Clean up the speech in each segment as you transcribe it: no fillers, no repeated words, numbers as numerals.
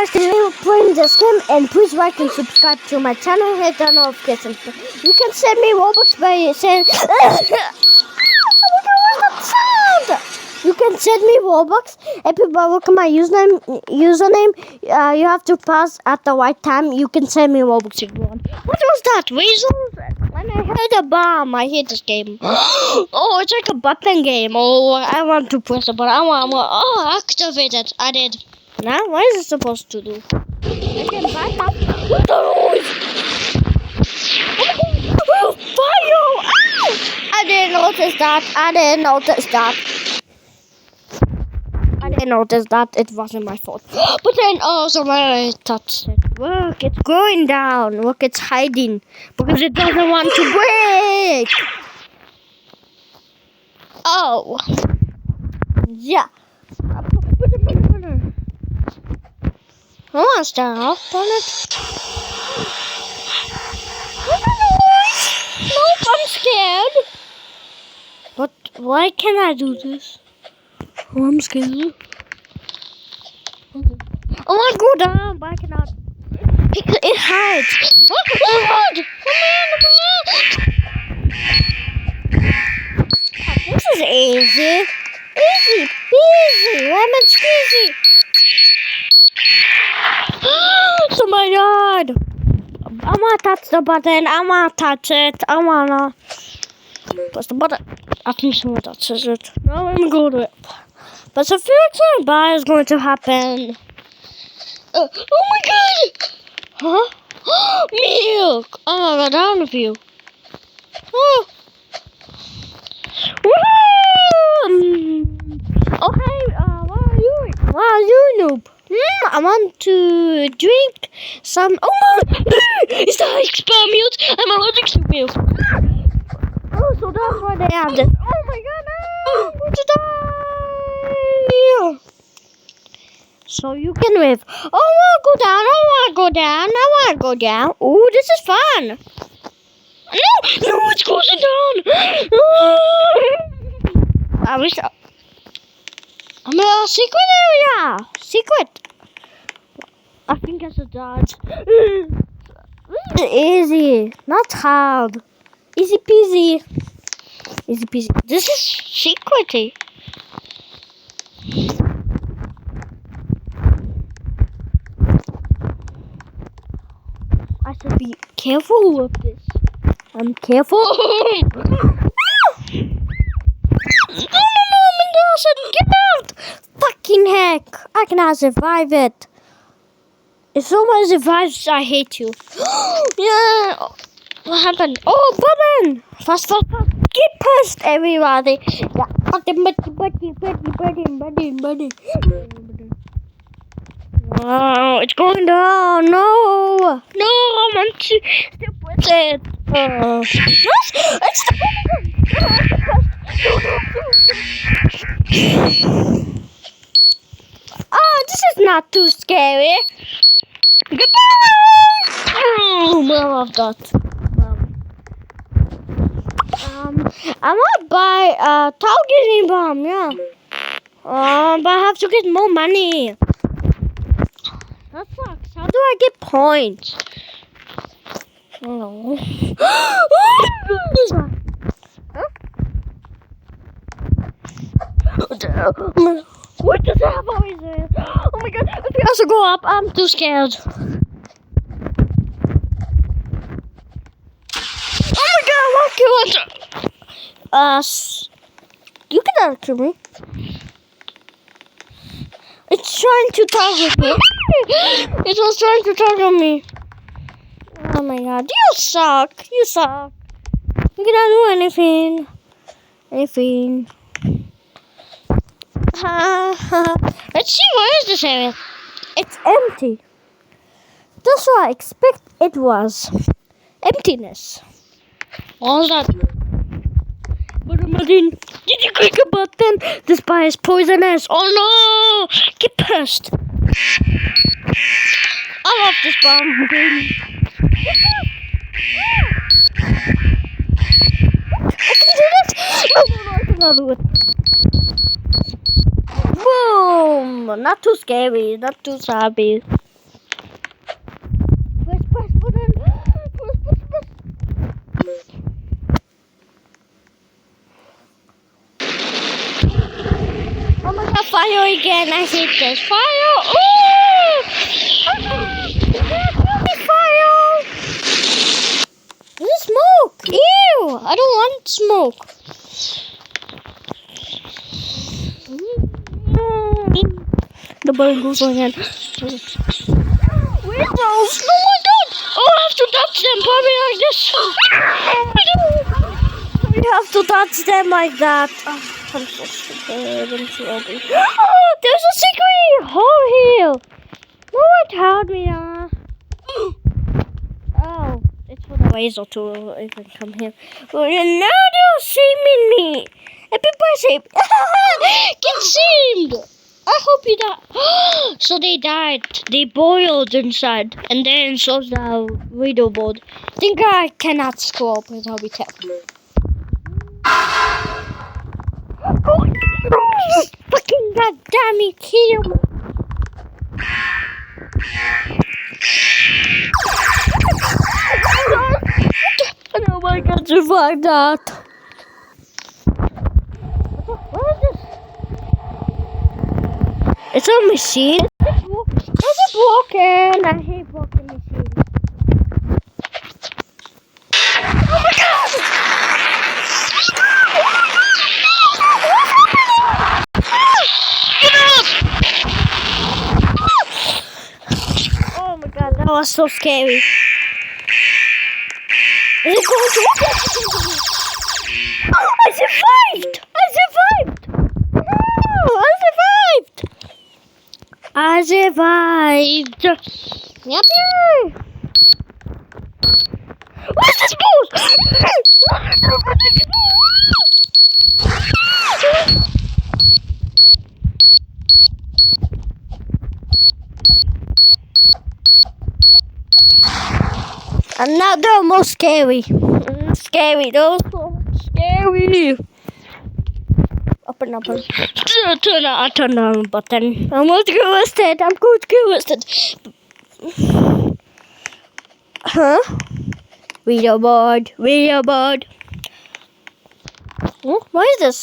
guys are playing this game, and please like and subscribe to my channel, hit the notification. You can send me Robux by saying oh my god, what's that sound? You can send me Robux. If you look at my username, you have to pass at the right time. You can send me Robux if you want. What was that? Weasels? When I heard a bomb, I hate this game. Oh, it's like a button game. Oh, I want to press a button. Oh, activate it. I did. Now, what is it supposed to do? I can back up. What the noise? Oh, fire! Ow! I didn't notice that. I didn't notice that. It wasn't my fault. But then, somebody touched it. Look, it's going down. Look, it's hiding. Because it doesn't want to break. Oh. Yeah. I want to start off on it. Nope, I'm scared. But why can't I do this? Oh, I'm scared. I want to go down, but I cannot. It hides. Oh God! This is easy. Easy peasy. Lemon squeezy. Oh my god! I wanna touch the button. I wanna touch it. I wanna press the button. I think someone touches it. Now I'm going to it. But the first bad is going to happen. Oh my god! Huh? Milk! Oh my god, down with you. Oh. Oh hey, what are you? What are you, noob? I want to drink some. Oh my! Is that expel milk? I'm allergic to milk. Oh, so that's why they have this. Oh my god, no! I'm going to die! So you can live. Oh, I want to go down. Oh, this is fun. No, it's closing down. I wish. I'm in a secret area. Secret. I think it's a dodge. Easy, not hard. Easy peasy. Easy peasy. This is secret. I should be careful with this. I'm careful. Get out! Fucking heck! I cannot survive it. If someone survives, I hate you. Yeah. What happened? Oh, button! Fast. Get past everybody. Yeah. Buddy. Wow, it's going down. No, I want to press it. It's the Oh, this is not too scary. Goodbye. Oh, I love that. I want to buy a targeting bomb. Yeah. But I have to get more money. That sucks. How do I get points? Oh. What does that voice is? Oh my god, if you also go up, I'm too scared. Oh my god, what you can answer me. It's trying to target me. It was trying to target me. Oh my god, you suck. You cannot do anything. Let's see, where is this area? It's empty. That's what I expect it was. Emptiness. All that. Did you click a button? This pie is poisonous. Oh no! Get pissed. I love this bomb, baby. I can do this. No, I cannot do it. Boom! Not too scary, not too savvy. again. I hate this. Fire! Oh! Fire! There's smoke! Ew! I don't want smoke. The bird goes again. Weasels! Oh my god! Oh, I have to touch them probably like this. We have to touch them like that. Oh, I'm so stupid. I'm so ugly. Oh, there's a secret hole here. No one told me that. Oh, it's for the weasel to even come here. Well, now they're shaming me. And people say, get shamed. I hope you die. So they died. They boiled inside. And then so the video board. I think I cannot scroll up because I'll be tapped. Fucking goddamn it, kill me. Oh my god, survive that. What is this? It's a machine. Is it broken? I hate broken machines. Oh my god! Oh my god, that was so scary. Is it going to work? Oh, I survived! Oh, I survived! Yippee! What's this boost? And now they're more scary. Scary, they're so scary. Open. Turn on button. I'm going to get arrested. Huh? Video board. Oh, what is this?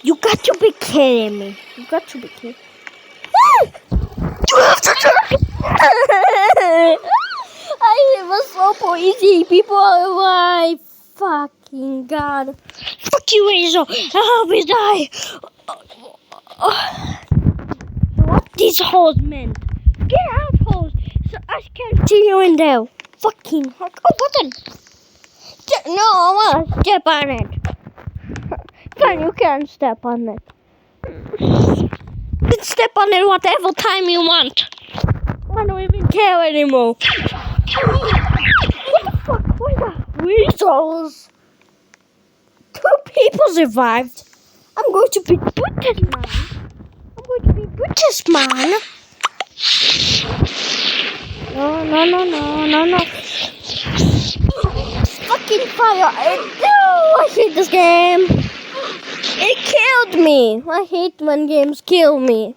You got to be kidding me. You have to turn. It was so easy. People are alive. Fucking god. Fuck you, Weasel. I hope you die. What these holes meant? Get out, holes. So I can't see you in there. Fucking heck. Oh, button. No, I want to step on it. Fine, you can step on it. You can step on it whatever time you want. I don't even care anymore. What the fuck was that? Weasels. 2 people survived. I'm going to be British man. No. Fucking fire. I hate this game. It killed me. I hate when games kill me.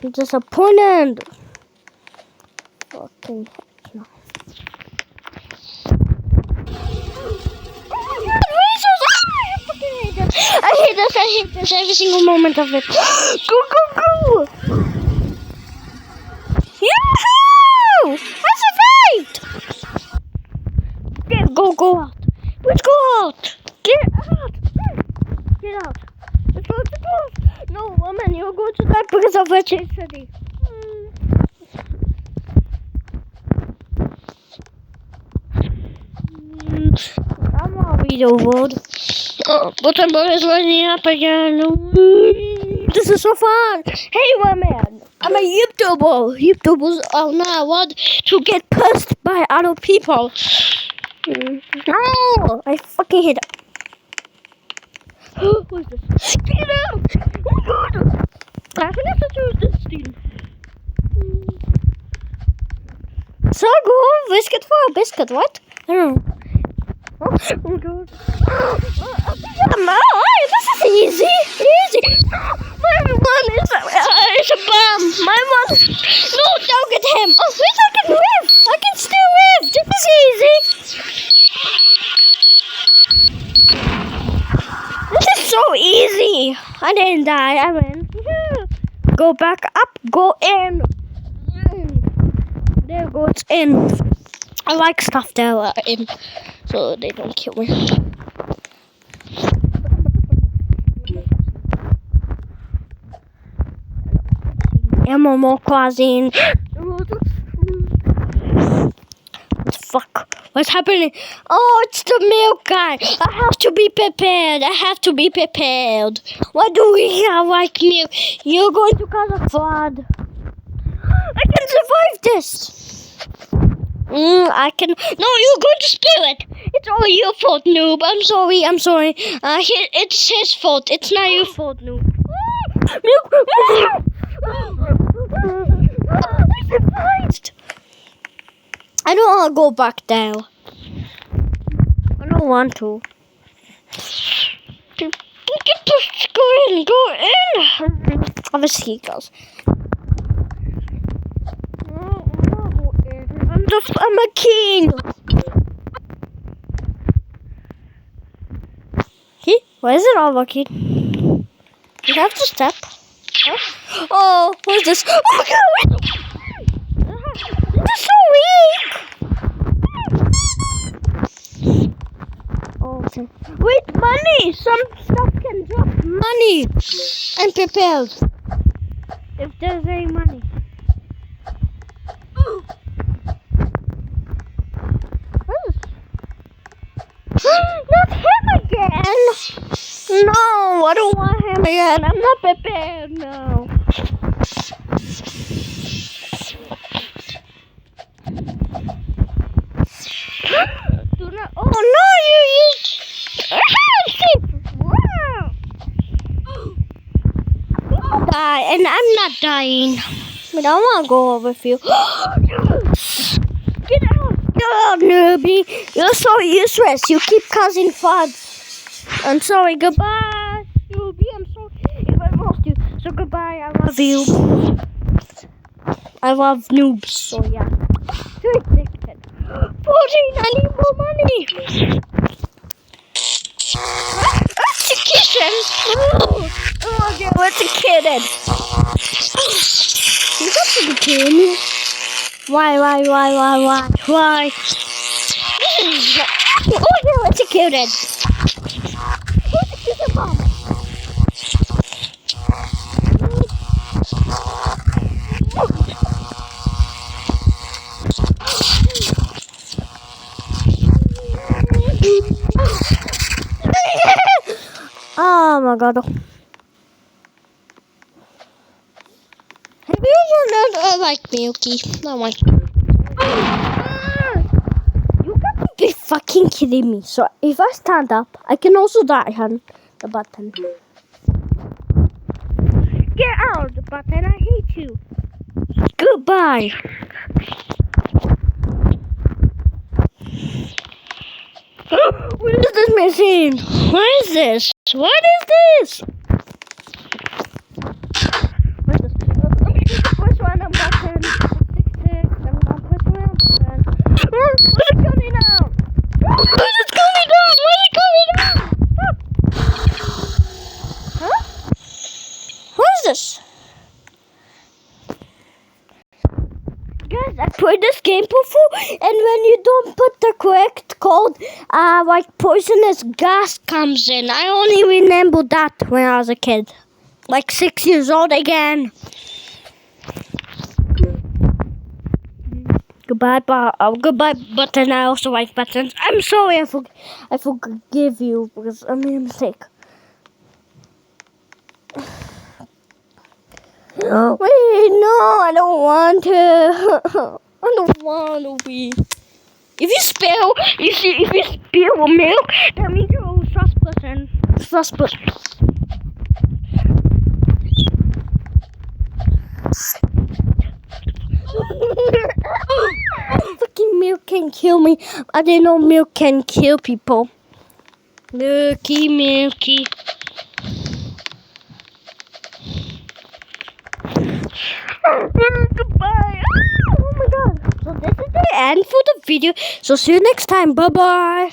I'm disappointed. Fucking heck no. I hate this every single moment of it. Go! Yahoo! I survived! Yeah, go out. Let's go out. Get out. Let's go. No, woman, you're going to die because of electricity. I'm on video world. But I'm always running up again. This is so fun. Hey, woman. I'm a YouTuber. YouTubers are not allowed to get pushed by other people. No, I fucking hate it. Who is this? Get out! Oh my god! I think I have to choose this thing. So go biscuit for a biscuit, what? I don't know. Oh my god. This is easy. My one is a bomb. My one. No, don't get him. Oh, wait, I can live. I can still live. This is easy. so easy. I didn't die. I win. Go back up. Go in. There goes in. I like stuff that are in, so they don't kill me. Animal Crossing. Fuck. What's happening? Oh, it's the milk guy. I have to be prepared. I have to be prepared. Why do we have like milk? You're going to cause a flood. I can survive this. I can. No, you're going to spill it. It's all your fault, noob. I'm sorry. I'm sorry. It's his fault. It's not your fault, noob. Milk. I survived. I don't want to go back there. I don't want to. Go in. Go in. Obviously, he goes. I'm a king. See? Why is it all working? You have to step. Huh? Oh, what is this? Oh my god! This is so weak. Oh, okay. Wait, money. Some stuff can drop money. I'm prepared. If there's any money. Not him again! No, I don't want him again. I'm not prepared, no. Do not. Oh no, you die, and I'm not dying. But I want to go with you. Get out! Oh, newbie, you're so useless. You keep causing floods. I'm sorry. Goodbye, newbie. I'm sorry if I lost you. So goodbye. I love you. I love noobs. So yeah. You're addicted. 14. I need more money. That's a kitten. Oh, yeah, what's a kitten? You got to be kidding me. Why? Why? Oh, you're executed. Who's the mom? Oh my god. Have you not like Milky? No, my. You gotta be fucking kidding me. So if I stand up, I can also die on the button. Get out of the button. I hate you. Goodbye. What is this machine? What is this? What is this? Push one button. 6, I'm gonna push one button. What's it coming out? What's it coming out? What's it coming out? Huh? What is this? Guys, I played this game before, and when you don't put the correct code, like poisonous gas comes in. I only remember that when I was a kid. Like 6 years old again. Goodbye, button. I also like buttons. I'm sorry, I forgive you because I made a mistake. Wait, no, I don't want to. I don't want to be. If you spill milk, that means you're a sus person. Fucking milk can kill me. I didn't know milk can kill people. Milky. Goodbye. Oh my god. So this is the end for the video. So see you next time. Bye bye.